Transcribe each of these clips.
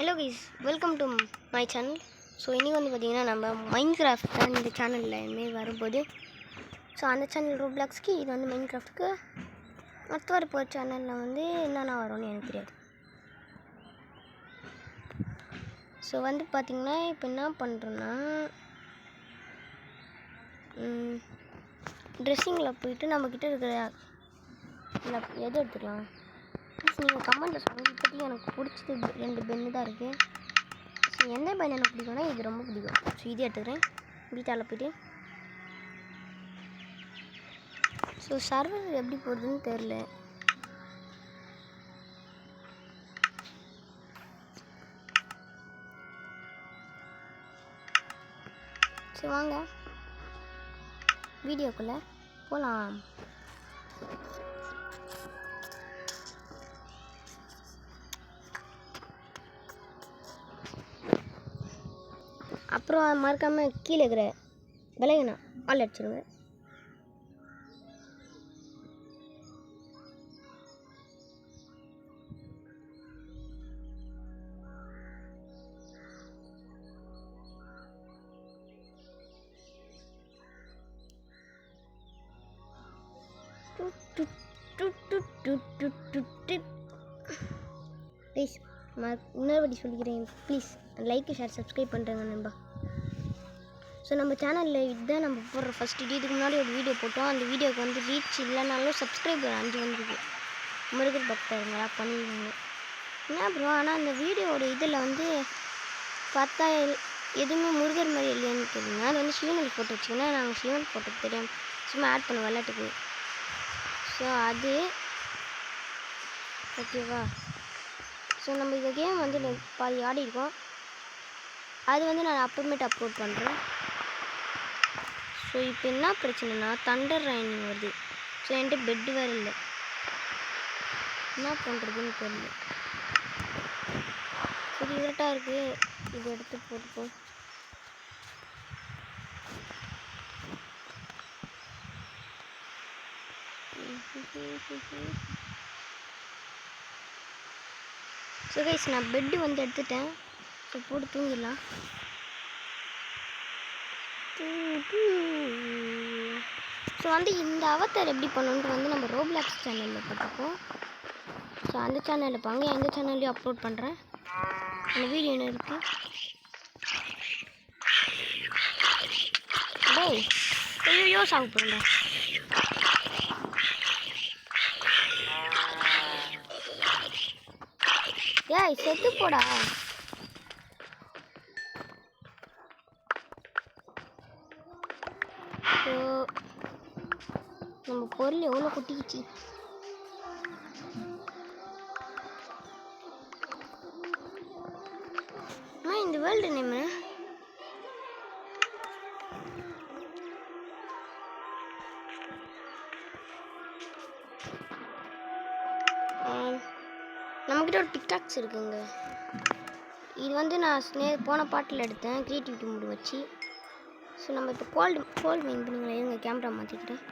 Hello guys, welcome to my channel. So இன்றைக்கி வந்து பார்த்திங்கன்னா நம்ம மைன்கிராஃப்ட் தான் இந்த சேனலில் இனிமேல் வரும்போது. ஸோ அந்த சேனல் ரோப்ளாக்ஸ்க்கு, இது வந்து மைன்கிராஃப்ட்டுக்கு. மற்ற வரப்போ சேனலில் வந்து என்னென்ன வரும்னு எனக்கு தெரியாது. ஸோ வந்து பார்த்திங்கன்னா இப்போ என்ன பண்ணுறோன்னா, ட்ரெஸ்ஸிங்கில் போயிட்டு நம்மக்கிட்ட இருக்கிற இல்லை எது எடுத்துக்கலாம். ப்ளீஸ் நீங்கள் கமெண்ட்டில் சொல்லுங்கள். இப்போதைக்கு எனக்கு பிடிச்சது 2 பென்னு தான் இருக்குது. ஸோ எந்த பென் எனக்கு பிடிக்கும்னா இது ரொம்ப பிடிக்கும். ஸோ இது எடுத்துக்கிறேன். பீட்டாவில் போய்ட்டு ஸோ சர்வர் எப்படி போகுதுன்னு தெரில. சரி வாங்க வீடியோக்குள்ளே போகலாம். அப்புறம் மறக்காமல் கீழே இருக்கிற விலைங்கண்ணா ஆள் அடிச்சிடுங்க. ப்ளீஸ் இன்னொரு சொல்லிக்கிறேன். ப்ளீஸ் லைக் ஷேர் சப்ஸ்கிரைப் பண்ணுறேங்க நண்பா. ஸோ நம்ம சேனலில் இதுதான் நம்ம போடுற ஃபஸ்ட் வீடியோ. இதுக்கு முன்னாடி ஒரு வீடியோ போட்டோம். அந்த வீடியோக்கு வந்து ரீச் இல்லைனாலும் சப்ஸ்கிரைபர் 5 வந்துருக்கு. முருகர் பக்தருங்களா பண்ணிடுவாங்க என்ன ப்ரோ. ஆனால் அந்த வீடியோவோட இதில் வந்து பார்த்தா எதுவுமே முருகர் மாதிரி இல்லைன்னு கேட்டீங்க. அது வந்து சிவன் ஃபோட்டோ வச்சிங்கன்னா நாங்கள் சிவன் ஃபோட்டோ தெரியாமல் சும்மா ஆட் பண்ணுவோம் விளையாட்டுக்கு. ஸோ அது ஓகேவா. ஸோ நம்ம இந்த கேம் வந்து பாதி ஆடிருக்கோம். அது வந்து நான் அப்புறமேட்டு அப்லோட் பண்ணுறேன். ஸோ இப்போ என்ன பிரச்சனைனா தண்டர் ரைனிங் வருது. ஸோ என்கிட்ட பெட்டு வேறு இல்லை. என்ன பண்ணுறதுன்னு தெரியல. சரி இருட்டாக இருக்குது, இதை எடுத்து போட்டுப்போம். ஸோ கைஸ் நான் பெட்டு வந்து எடுத்துட்டேன். ஸோ போட்டு தூங்கிடலாம். ஸோ வந்து இந்த அவதார் எப்படி பண்ணணுன்ட்டு வந்து நம்ம ரோப்ளாக்ஸ் சேனலில் போட்டிருக்கோம். ஸோ அந்த சேனலில் பாங்க, எந்த சேனல்லையும் அப்லோட் பண்ணுறேன். அந்த வீடியோ என்ன இருக்குது. டேய் ஐயோ சாங்க போகிறேன்டா. ஏய் செத்து போடா. ஸோ நம்ம பொருள் எவ்வளோ குட்டிக்கிச்சு. இந்த வேர்ல்டு நேமு நம்மக்கிட்ட ஒரு பிக்காக்ஸ் இருக்குங்க. இது வந்து நான் போன பாட்டில் எடுத்தேன் க்ரியேட்டிவிட்டி மூடு வச்சு. ஸோ நம்ம இப்போ கோல்டு மெயின் பண்ணுங்களேன். எங்கள் கேமரா மாற்றிக்கிறேன்.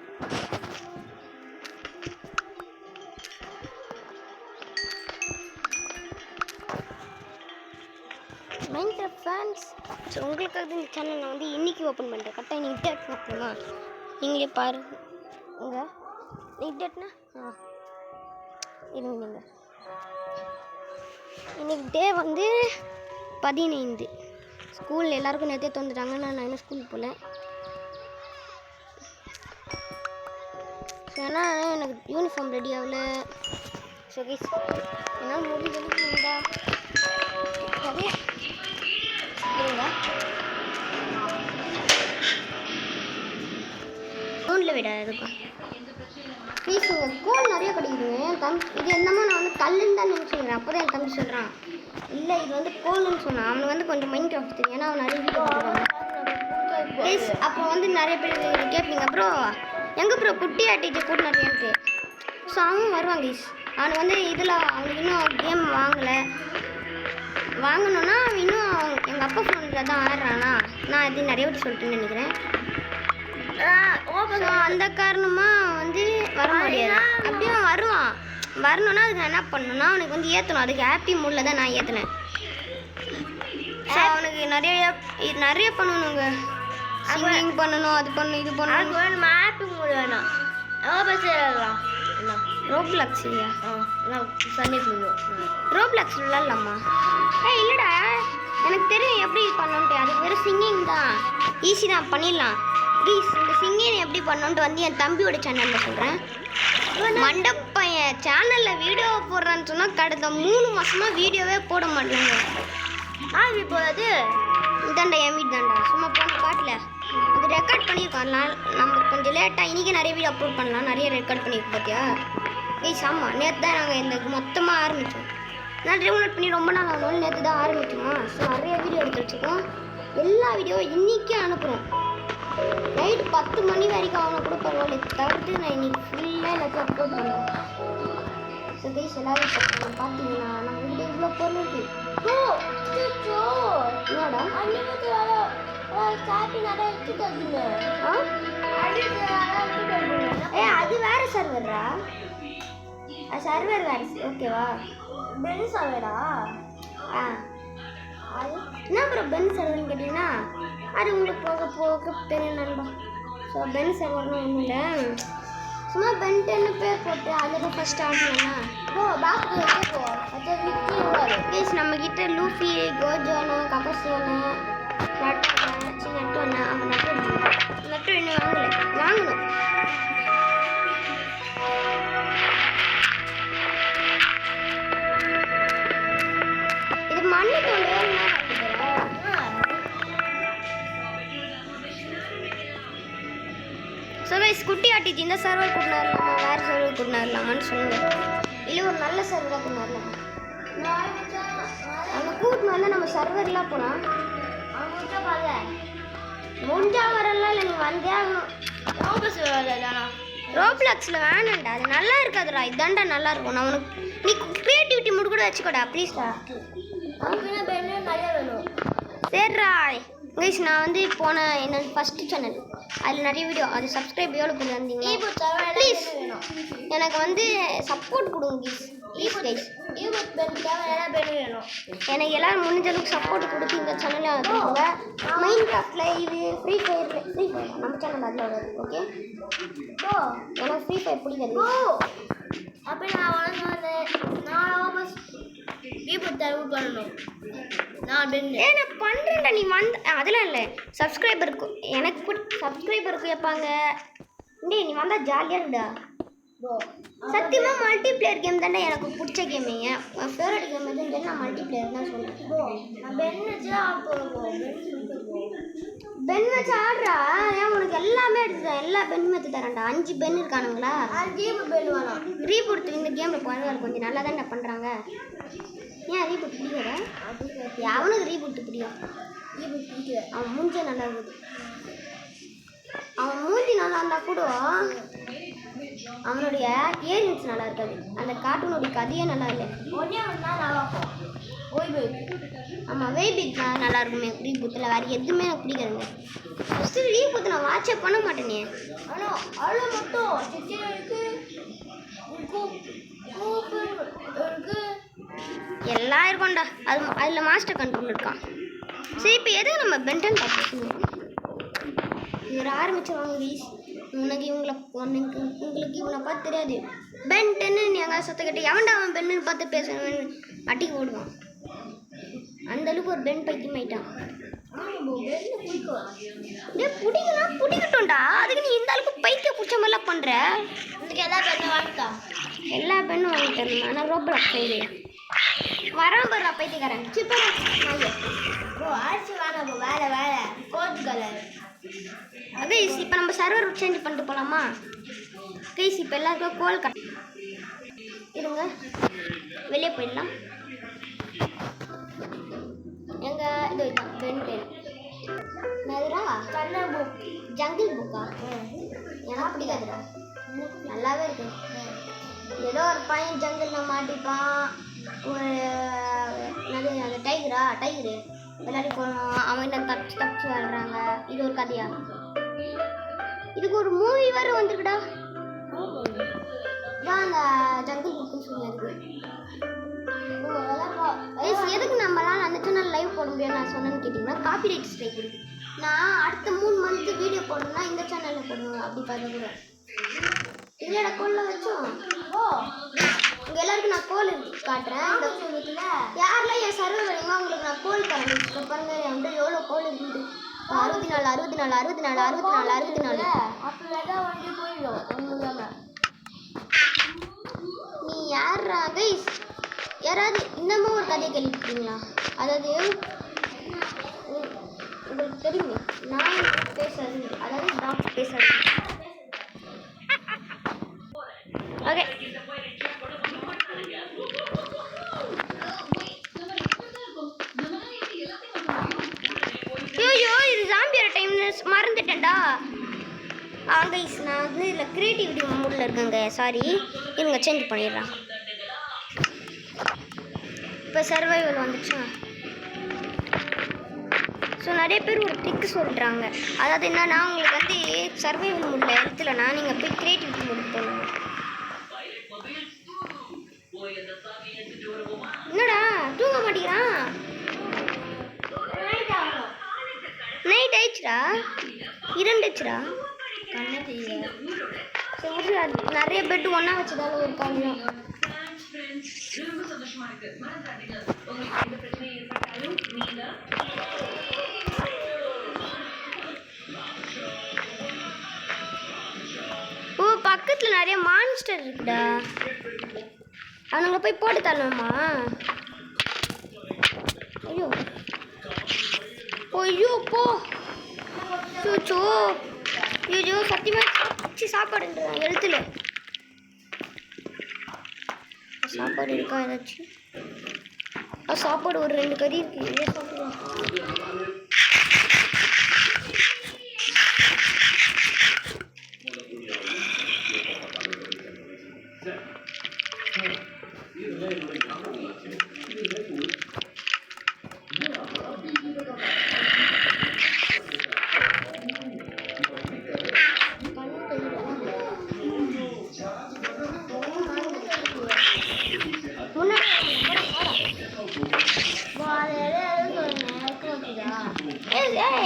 மைன்கிராஃப்ட் ஃபேன்ஸ், ஸோ உங்களுக்காக இந்த சேனல் நான் வந்து இன்றைக்கி ஓப்பன் பண்ணுறேன். கரெக்டாக இன்னைக்கு டேட் பார்க்கணுமா நீங்களே பாருங்க. இன்னைக்கு டேட்னா இருங்க. நீங்கள் இன்னைக்கு டே வந்து 15. ஸ்கூலில் எல்லாருக்கும் நேற்றே தந்துட்டாங்க. நான் இன்னும் ஸ்கூலுக்கு போகல. ஸோ ஏன்னா எனக்கு யூனிஃபார்ம் ரெடி ஆகல. ஸோ கைஸ் என்னால் முடிஞ்சா அதே ஃபோனில் விட இருக்கும். ப்ளீஸ் உங்கள் கோல் நிறைய கிடைக்குதுங்க. என் தம்பி இது என்னமோ நான் வந்து கல்லுன்னு தான் நினச்சிக்கிறேன். அப்போ தான் என் தம்பி சொல்கிறான் இல்லை இது வந்து கோல்னு சொன்னான். அவனுக்கு வந்து கொஞ்சம் மைன்கிராஃப்ட் தெரியும். ஏன்னா அவன் நிறைய வீடியோ போட்டுருக்காங்க. ப்ளீஸ் அப்புறம் வந்து நிறைய பேர் கேட்பீங்க ப்ரோ எங்கே ப்ரோ குட்டி ஆட்டிட்டு கூட நிறையான்ட்டு. ஸோ அவன் வருவாங்க கைஸ். அவனுக்கு வந்து இதில் அவனுக்கு இன்னும் கேம் வாங்கணுன்னா அவன் இன்னும் எங்கள் அப்பா ஃபோனில் தான் ஆடுறானா. நான் இது நிறைய வாட்டி சொல்லிட்டுன்னு நினைக்கிறேன். ஸோ அந்த காரணமாக வந்து வர முடியாது. அப்படியே வருவான். வரணுன்னா அதுக்கு நான் என்ன பண்ணணுன்னா அவனுக்கு வந்து ஏற்றணும். அதுக்கு ஹாப்பி மூடில் தான் நான் ஏற்றினேன். ஸோ அவனுக்கு நிறைய பண்ணணுங்க. சிங்கிங் பண்ணணும், அது பண்ணணும், இது பண்ணணும். மேப்பிங் மோடு வேணாம். ரோப்ளாக்ஸ் இல்லையா? சண்டே போயிடும். ரோப்ளாக்ஸ் விளாட்லாமா? இல்லைடா, எனக்கு தெரியும் எப்படி பண்ணணுன்ட்டு. அது வெறும் சிங்கிங் தான், ஈஸி தான், பண்ணிடலாம். ப்ளீஸ் இந்த சிங்கிங் எப்படி பண்ணணுன்ட்டு வந்து என் தம்பியோட சேனலில் சொல்கிறேன். மண்டப்பையன் சேனலில் வீடியோ போடுறான்னு சொன்னால் கடந்த 3 மாதமாக வீடியோவே போட மாட்டேங்க. போகாது. இதாண்டா என் வீடு தாண்டா, சும்மா போன காட்டில் அது ரெக்கார்ட் பண்ணியிருக்கோம். நம்ம கொஞ்சம் லேட்டாக இன்றைக்கி நிறைய வீடியோ அப்லோட் பண்ணலாம், நிறைய ரெக்கார்ட் பண்ணியிருக்கோம் பார்த்தியா? ஆமாம், நேற்று தான் நாங்கள் இந்த மொத்தமாக ஆரம்பித்தோம். நான் ரெகுலேட் பண்ணி ரொம்ப நாள் ஆனாலும் நேற்று தான் ஆரம்பிச்சோமா. ஸோ நிறைய வீடியோ எடுத்து வச்சுருக்கோம். எல்லா வீடியோ இன்றைக்கே அனுப்புகிறோம். நைட்டு 10 மணி வரைக்கும் அவனை கூட பரவாயில்ல, தவிர்த்து நான் இன்றைக்கி ஃபுல்லாக எல்லாத்தையும் அப்லோட் பண்ணுவேன். ஸோ கைஸ் எல்லாரும் பார்த்தீங்கன்னா நம்ம வீடியோ இவ்வளோ பொருள் இருக்குது. என்னடா அது வேற சர்வரா? சர்வர் வேற, ஓகேவா? பென் சர்வரா? அது என்ன ப்ரோ பென் சர்வர்னு கேட்டிங்கன்னா அது உங்களுக்கு போக போக தெரியும் நண்பா. ஸோ பென் சர்வர்னு ஒன்றும் இல்லை, சும்மா பென்டென்னு பேர் போட்டு அதில் ஃபஸ்ட் ஆடணும்னா ப்ளீஸ் நம்மக்கிட்ட லூஃபி, கோஜோனு, கபசோனு, நட்டு நட்டு அவன் நட்டு இன்னும் வாங்கணும். இது மண்ணு தோண்டு ஸோ கைஸ் குட்டி ஆட்டிச்சு. இந்த சர்வர் கூட்டினார்லாமா, வேறு சர்வர் கூட்டினார்லாமான்னு சொல்லுங்க. இல்லை ஒரு நல்ல சர்வராக கூட்டினார்லாமா. அவங்க கூட்டின்னு வந்து நம்ம சர்வர்லாம் போனால் முடிஞ்சா வரலாம். இல்லை நீ வந்தே ஆகணும். ரோப்ளாக்ஸில் வேணாண்டா, அது நல்லா இருக்காதுடா. இதாண்டா நல்லா இருக்கும். நான் உனக்கு நீ க்ரியேட்டிவிட்டி மூடு கூட வச்சுக்கோடா ப்ளீஸ்டா. நிறைய வேணும். சரிடா கைஸ், நான் வந்து போன என்னோட ஃபஸ்ட்டு சேனல் அதில் நிறைய வீடியோ, அது சப்ஸ்கிரைப் எவ்வளோ பண்ணி வந்தீங்க ப்ளீஸ் எனக்கு வந்து சப்போர்ட் கொடுங்க கைஸ். எனக்கு எல்லோரும் முடிஞ்ச அளவுக்கு சப்போர்ட் கொடுத்து இந்த சேனலில் வந்துருவாங்க. மைண்ட் கிராஃப்டில் இது ஃப்ரீ ஃபயர் நம்ம சேனல் அதில் வருது. ஓகே எனக்கு ஃப்ரீ ஃபயர் பிடிக்காது. அப்போ நான் பண்ணணும். நான் பண்ணுறேன்டா, நீ வந்து அதெல்லாம் இல்லை. சப்ஸ்கிரைபருக்கு எனக்கு சப்ஸ்கிரைபருக்கு கேட்பாங்க. நீ வந்தால் ஜாலியாக இருக்குடா. சத்தியமாக மல்டிப்ளேயர் கேம் தானே எனக்கு பிடிச்ச கேமு. என் ஃபேவரட் கேம் எதுன்னு நான் மல்டிப்ளேயர் தான் சொல்லுவேன். பென் வச்சு ஆடுறா. ஏன் உனக்கு எல்லாமே எடுத்துட்டேன், எல்லா பென் வச்சு தரேன்டா. 5 பென் இருக்கானுங்களா? ரீபூட் இந்த கேமில் பரவாயில்ல, கொஞ்சம் நல்லா தான் பண்ணுறாங்க. ஏன் ரீபூட் பிடிக்கிற? அவனுக்கு ரீபூட் பிடிக்கும். அவன் மூஞ்சே நல்லா இருக்குது. அவன் மூஞ்சி நல்லா இருந்தால் கூட அவனுடைய இயரிங்ஸ் நல்லா இருக்காது. அந்த கார்ட்டூனுடைய கதையே நல்லா இல்லை. ஆமாம் வெய்பிக் நல்லா இருக்குமே ரீபூத்தில். வேறு எதுவுமே எனக்கு பிடிக்காதுங்க. ஃபஸ்ட்டு ரீபூத் நான் வாட்சே பண்ண மாட்டேனே. ஆனால் அவ்வளோ மட்டும் எல்லாம் இருக்கும்டா. அதில் மாஸ்டர் கண்ட்ரோல் இருக்கான். சரி இப்போ எதுக்கு நம்ம பென்டன் பார்த்து இவர் ஆரம்பிச்சிருவாங்க வீஸ். உங்களுக்கு இவனை பார்த்து தெரியாது. பென் 10 நீ எங்கே சத்த கேட்டு எவன்டா அவன் பெண்ணுன்னு பார்த்து பேசுவேன்னு அட்டிக்கு ஓடுவான். அந்தளவுக்கு ஒரு பென் பைத்தியம் ஆயிட்டான். பிடிக்கட்டும்டா. அதுக்கு நீ இந்த அளவுக்கு பைத்தியம் பிடிச்ச மாதிரிலாம் பண்ணுற. இதுக்கு எல்லா பெண்ணும் வாங்கிட்டா, எல்லா பெண்ணும் வாங்கி தரணும். ஆனால் ரோப்ளாக்ஸ் சைடு வரான் படுறா பைத்தியக்காரன். சிப்பா அரிசி வேணாம். வேலை கோட் கலர். கைஸ் இப்போ நம்ம சர்வர் சேஞ்ச் பண்ணிட்டு போகலாமா? கைஸ் இப்போ எல்லாருக்கும் கோல் இருங்க, வெளியே போயிடலாம். எங்கள் இது பென் நதுரா கண்ணா புக், ஜங்கிள் புக்கா? எனக்கு பிடிக்காதுடா, நல்லாவே இருக்கு. ஏதோ ஒரு பையன் ஜங்கிளில் மாட்டிப்பான். ஒரு அந்த டைகரு விளையாடி போகணும். அவங்க தப்பிச்சு வர்றாங்க. இது ஒரு கதையா? இதுக்கு ஒரு மூவி வேறு வந்துருக்குடா. இதான் அந்த ஜங்கிள் புக்குன்னு சொல்லியிருக்கு. எதுக்கு நம்மளாம் அந்த சேனலில் லைவ் போட முடியாது நான் சொன்னேன்னு கேட்டிங்கன்னா காப்பிரைட் ஸ்ட்ரைக் இருக்குது. நான் அடுத்த 3 மந்த்து வீடியோ போடணும்னா இந்த சேனலில் போடுவேன். அப்படி பார்த்தா கூட இல்லைடா கோலில் வச்சோம். ஓ உங்கள் எல்லாருக்கும் நான் கோல் காட்டுறேன். இந்த வீட்டில் யாரெல்லாம் என் சர்வே வேணுமா உங்களுக்கு நான் கோல் தரேன். இப்போ பாருங்கள் என்கிட்ட எவ்வளோ கோல் இருக்குது. 64 64 64 64 64. அப்போ வெதா வண்டி போயிடும் ஒன்று. நீ யாரா கைஸ்? யாராவது இன்னமும் ஒரு கதையை கேள்விப்பட்டீங்களா? அதாவது உங்களுக்கு தெரியுமே நான் பேசுறது, அதாவது டாக்டர் பேசுறது. ஓகே ஐயோ இது ஜாம்பியோட டைம் மறந்துட்டேன்டா. கைஸ் நான் வந்து இதில் க்ரியேட்டிவிட்டி மூடில் இருக்கேங்க. சாரி இருங்க சேஞ்ச் பண்ணிடுறேன். இப்போ சர்வைவல் வந்துச்சா? ஸோ நிறைய பேர் ஒரு ட்ரிக் சொல்கிறாங்க. அதாவது என்னன்னா உங்களுக்கு வந்து சர்வைவல் மூடில் எடுத்துலன்னா நீங்கள் போய் க்ரியேட்டிவிட்டி மூடுக்கு போகணும். என்னடா தூங்க மாட்டேங்கிறான்? நைட் ஆயிடுச்சுடா, 2 ஆயிடுச்சுடா. சரி நிறைய பெட்டு ஒன்றா வச்சதால ஒரு காரியம். ஓ பக்கத்தில் நிறைய மான்ஸ்டர் இருக்குடா. அவனுங்களை போய் போட்டு தரணுமா? ஐயோ ஐயோ போ சோ ஐயோ சத்தியமாக சாப்பாடுன்றேன் எழுத்துல சாப்பாடு இருக்கா ஏதாச்சும்? சாப்பாடு ஒரு 2 கறி இருக்கு. இதே சாப்பிடுவேன்.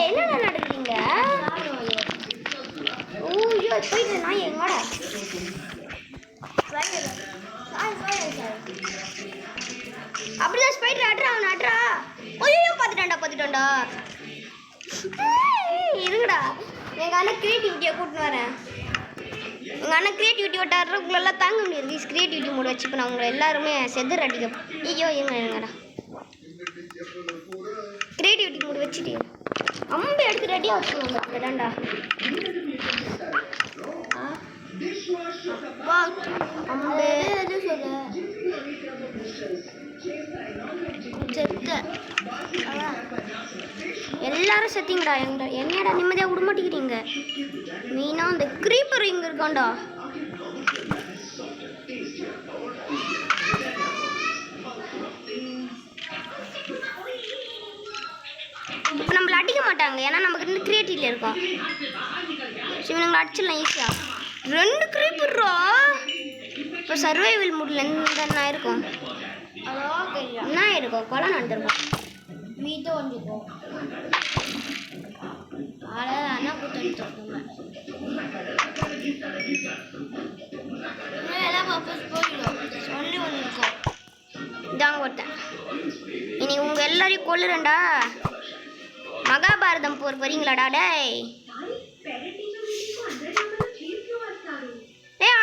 என்னடா நடக்குறீங்க? ஓய்யோ போயிட்டு நான் எங்கடா அப்படிதான் ஸ்பைடர் ஆடுறா. அவன் ஆடுறா. ஓய்யோ பார்த்துட்டான்டா. இருங்கடா எங்கள் அண்ணன் க்ரியேட்டிவிட்டியை கூட்டின்னு வரேன். எங்கள் அண்ணன் க்ரியேட்டிவிட்டி விட்டாடுற உங்களெல்லாம் தாங்க முடியாது. க்ரியேட்டிவிட்டி மூட வச்சு இப்போ நான் உங்களை எல்லாருமே செதர் அடிக்க. ஐயோ எங்கடா க்ரியேட்டிவிட்டி மூட வச்சுட்டு அம்பு எடுத்து ரெடியாக வச்சுக்கோங்க. அப்படிதான்டா அம்பு எது சொல்லு செத்த எல்லாரும் செத்திங்கடா. என்னடா நிம்மதியாக விட மாட்டேங்கிறீங்க? மெயினாக அந்த க்ரீப்பர் இங்கே இருக்கான்டா. இப்போ நம்மள அடிக்க மாட்டாங்க, ஏன்னா நமக்கு வந்து கிரியேட்டிவ்ல இருக்கும். சரி நாங்கள் அடிச்சிடலாம் ஈஸியாக. 2 க்ரீப்பர்ரா. இப்போ சர்வைவல் மூடில் என்ன இருக்கும்? என்ன இருக்கும்? கொலை நடந்திருக்கும். மீதம் வந்துக்கும் அண்ணா கூட்டிருக்கோங்க. எல்லாம் வாபஸ் போயிடும். சொல்லி ஒன்று இருக்கும். இதாங்க ஒருத்தன். இனி உங்கள் எல்லாரையும் கொல்லுறேன்டா. மகாபாரதம் போர் வரீங்களாடா? டேய்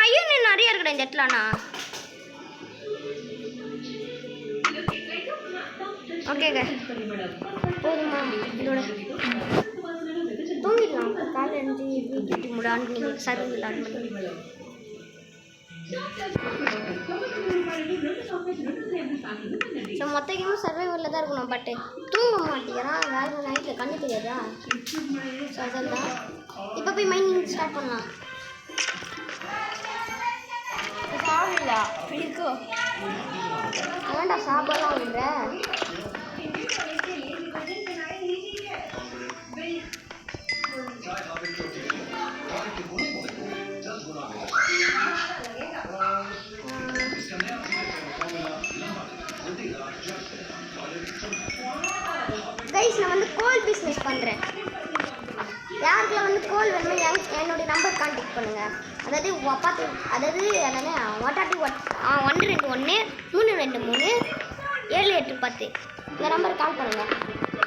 ஐயோ நிறைய இருக்குடா இந்த இடத்துலண்ணா. ஓகேங்க போதுமா? இதோட தூங்கிடலாம். காலையில் எழுந்து வீட்டு முடான்னு நீங்கள் சர்வ் விளாட் பண்ணி. ஸோ மொத்த கேமும் சர்வைவரில் தான் இருக்கணும். பட்டு தூங்க மாட்டேங்கிறான். வேறு நைட்டில் கண்ணு தெரியாதா? ஸோ அதெல்லாம் இப்போ போய் மைனிங் ஸ்டார்ட் பண்ணலாம். சாப்பிடலா இருக்கோ? ஏன்டா சாப்பிடலாம் விடுற? என்னுடைய நம்பர் கான்டாக்ட் பண்ணுங்கள். அதாவது என்னங்க 121 323 இந்த நம்பருக்கு கால் பண்ணுங்கள்.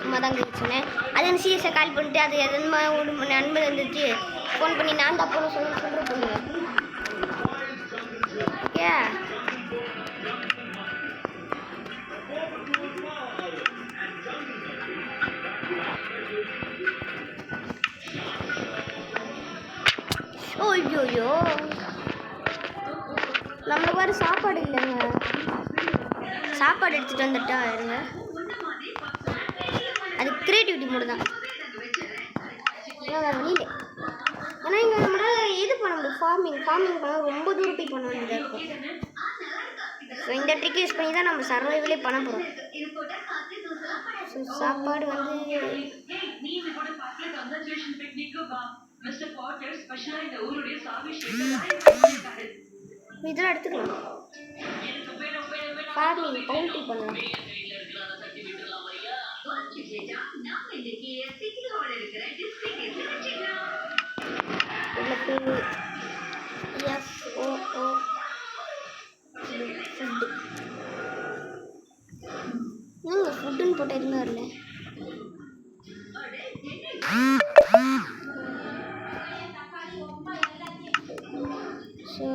சும்மா தாங்க சொன்னேன். அது எனக்கு சீரியஸாக கால் பண்ணிட்டு அது எதுமா ஒரு நண்பர் வந்துச்சு ஃபோன் பண்ணி நான் தான் போன சொல்கிற பண்ணுங்க. ஓகே ஐயோ நம்மளுக்கு வேறு சாப்பாடு இல்லைங்க. சாப்பாடு எடுத்துகிட்டு வந்துட்டா இருங்க. அது கிரியேட்டிவிட்டி மோடு தான். வேறு வழியில் ஏன்னா இங்கே நம்மளால் இது பண்ண முடியும். ஃபார்மிங் பண்ண ரொம்ப தூரம் போய் பண்ண வேண்டியதாக இருக்கும். ஸோ இந்த ட்ரிக் யூஸ் பண்ணி தான் நம்ம சர்வைவலே பண்ண போகிறோம். ஸோ சாப்பாடு வந்து இதெல்லாம் எடுத்துக்கலாம். ஃபார்மிங் பவுல்ட்ரி பண்ணலாம். ஃபுட்டுன்னு போட்ட எதுவுமே வரல. ஸோ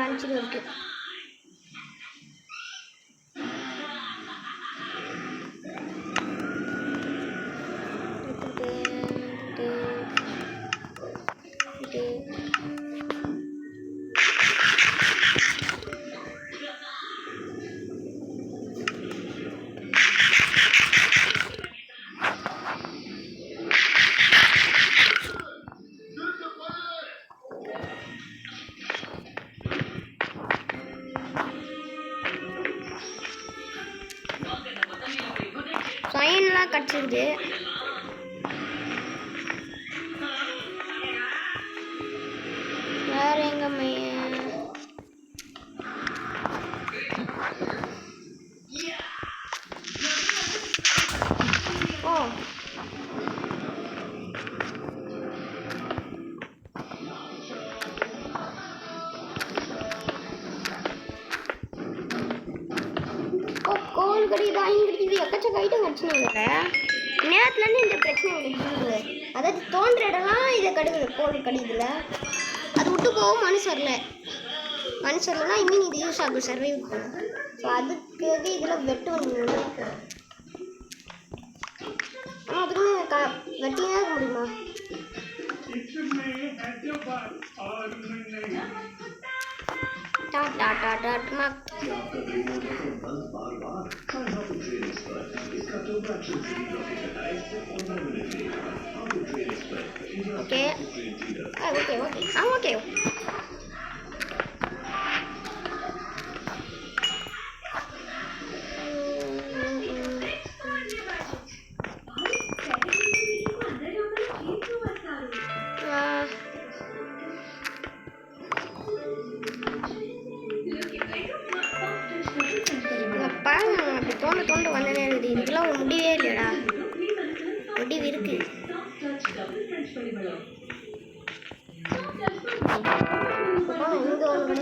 லஞ்சில் இருக்கு. சைன்லாம் கிடச்சிருது. வேற எங்க மையன் கோல் கிடைக்குது, ஐன் கிடைக்குது, எக்கச்சக்க ஐட்டம் கிடச்சினாங்க. நேரத்துலேருந்து இந்த பிரச்சனை கிடைக்குது. அதாவது தோன்ற இடம்லாம் இதை கடுகுது, கோல் கடிக்குதுல. அது விட்டு போகும் மனுஷர்லாம் இன்னும் இது யூஸ் ஆகும் சர்வைவ் பண்ணும். ஸோ அதுக்கு இதில் வெட்டு வந்து ஆனால் அதுக்குமே வெட்டியே இருக்க முடியுமா? ஓகே ஓகே தோண்டு வந்தனே இருக்குது. இதுக்கெல்லாம் ஒரு முடிவே இல்லையடா. முடிவு இருக்கு. இங்கே ஒன்று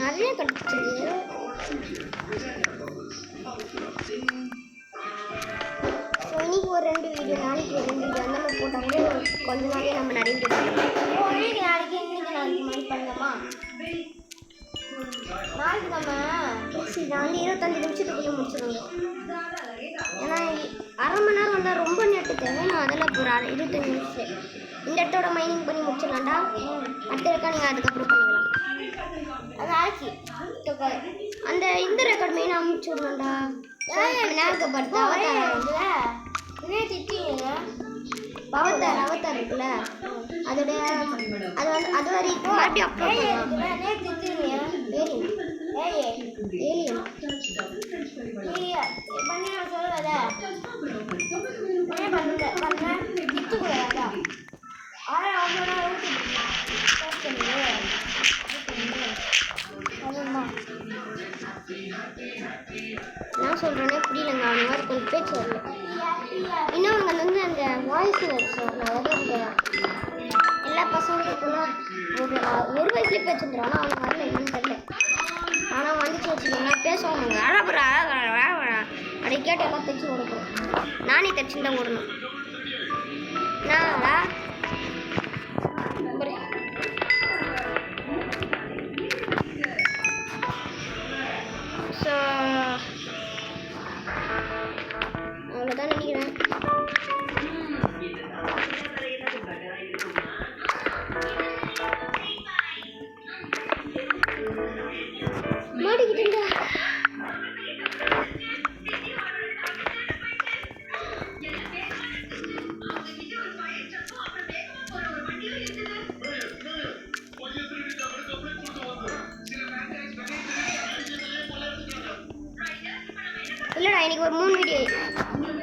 நிறைய கிடச்சிது. ஸோ இன்னைக்கு ஒரு 2 வீடியோ, நாளைக்கு ஒரு 2 வீடியோ அந்த மாதிரி போட்டாலே கொஞ்ச நாளே நம்ம நிறைய வீடியோ பண்ணலாம். நாளைக்கு மாதிரி பண்ணலாமா? நாளைக்கு நம்ம நான் வந்து 25 நிமிஷத்துக்குள்ளே முடிச்சிடுவோம். ஏன்னா அரை மணி நேரம் வந்தால் ரொம்ப நெட்டு தேவை. நான் அதில் ஒரு 25 நிமிஷம் இந்த இடத்தோட மைனிங் பண்ணி முடிச்சிடலாம்டா. அடுத்த ரெக்கார்ட் நீங்கள் அதுக்கப்புறம் பண்ணிக்கலாம். அது ஆச்சு. அந்த இந்த ரெக்கார்ட் மெயினாக அமுச்சு விடணும்டா. விநாயகப்படுத்த அவதார் இருக்குல்ல, அதோடைய அது வந்து அது வரைக்கும் மறுபடியும் அப்லோட் பண்ணலாம். ஏலியன் நான் சொல்கிறேனே புரியலங்க. அவங்க மாதிரி கொஞ்சம் பேச்சு வரல. இன்னும் அவங்க வந்து அந்த வாய்ஸ் அதாவது இந்த எல்லா பசங்களுக்குலாம் ஒரு வயசுலேயே பேச்சுருந்துடும். ஆனால் அவங்க வரல, என்னன்னு தெரியல. ஆனால் வந்துச்சு வச்சுக்கோங்க பேசுவாங்க. அப்படி கேட்டு எல்லாம் தைச்சி ஓடணும். நானே தைச்சுன்னு தான் ஓடணும். நான் ஸோ அவ்வளோதான் நினைக்கிறேன். மாட்டிக்கிட்டேங்க. இல்லைடா, இன்னைக்கு ஒரு 3 வீடியோ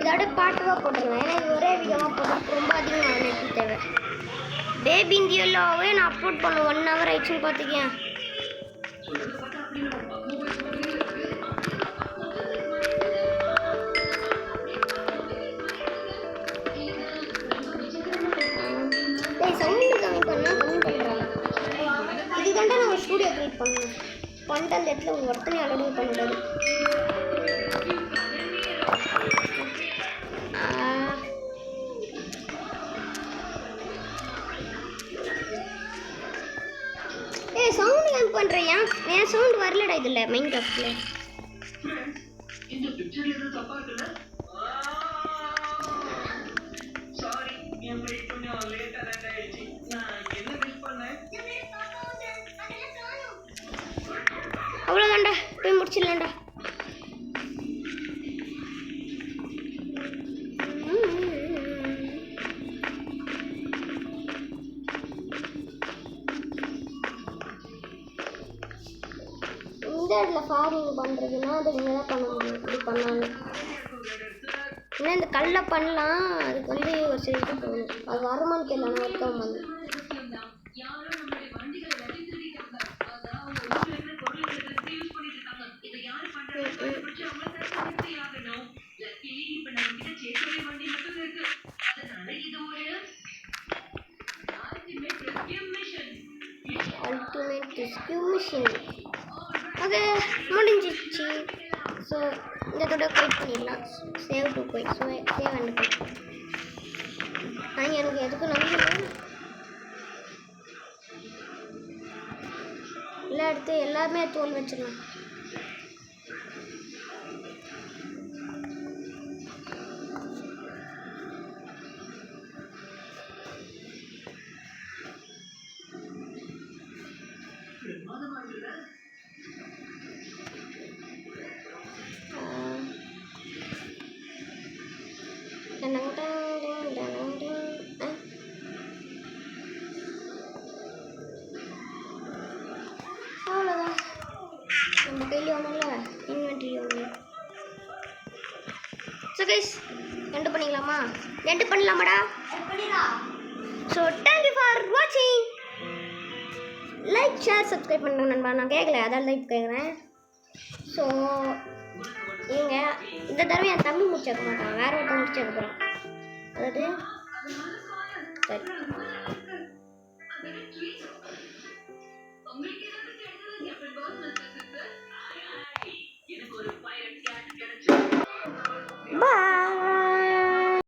இதோட பாட்டுவாக போட்டுருவேன். ஏன்னா இது ஒரே வீடியோவாக போட்டு ரொம்ப அதிகமாக நெட்டு தேவை. பேபி இந்தியாவே நான் அப்லோட் பண்ண 1 hour ஆயிடுச்சுன்னு பார்த்துக்கேன். சவுண்டு கம்மி பண்ணால் கம்மி பண்ணுறாங்க. இதுதாண்டா நம்ம ஸ்டூடியோ க்ரியேட் பண்ணணும். பண்ணிட்டு அந்த இடத்துல ஒரு ஒருத்தனை அலோடு பண்ணக்கூடாது. சவுண்டு கம்மி பண்ணுறேன். என் சவுண்டு வரலடா இதில் மைண்ட் கிராஃப்டில். அவ்வளோதான்டா, போய் முடிச்சிடலாம்டா. இந்த இடத்துல ஃபார்மிங் பண்ணுறதுன்னா அது இங்கே தான் பண்ண முடியும். இப்படி பண்ணாங்க. ஏன்னா இந்த கல்லை பண்ணலாம், அதுக்கு வந்து ஒரு சில இது போகணும். அது வருமானு தெரியல. நான் ஒருத்தவங்க வந்து அல்டிமேட் ரெஸ்கியூ மிஷன். அது முடிஞ்சிச்சு. ஸோ இந்த தடவை குயிட் பண்ணிடலாம். Save to quit. So save and quit. ஆனால் எனக்கு எதுக்கும் நம்பிக்கை எல்லாம் எடுத்து எல்லாமே தோல் வச்சிடலாம். அவ்வளோதான். நம்ம கையில் ஒன்றும் இல்லை, இன்வென்ட்ரி ஒன்று. ஸோ கைஸ் எண்டு பண்ணிக்கலாமா? எண்டு பண்ணலாமாடா? ஸோ தேங்க்யூ ஃபார் வாட்சிங். லைக் ஷேர் சப்ஸ்கிரைப் பண்ணுங்க நண்பா. நான் கேட்கல, அதால் தான் இப்போ கேட்குறேன். ஸோ நீங்கள் இந்த தடவை என் தம்பி முடிச்சிருக்க மாட்டான், வேறு ஒருத்தன் முடிச்சிருக்க போகிறான். அதாவது சரி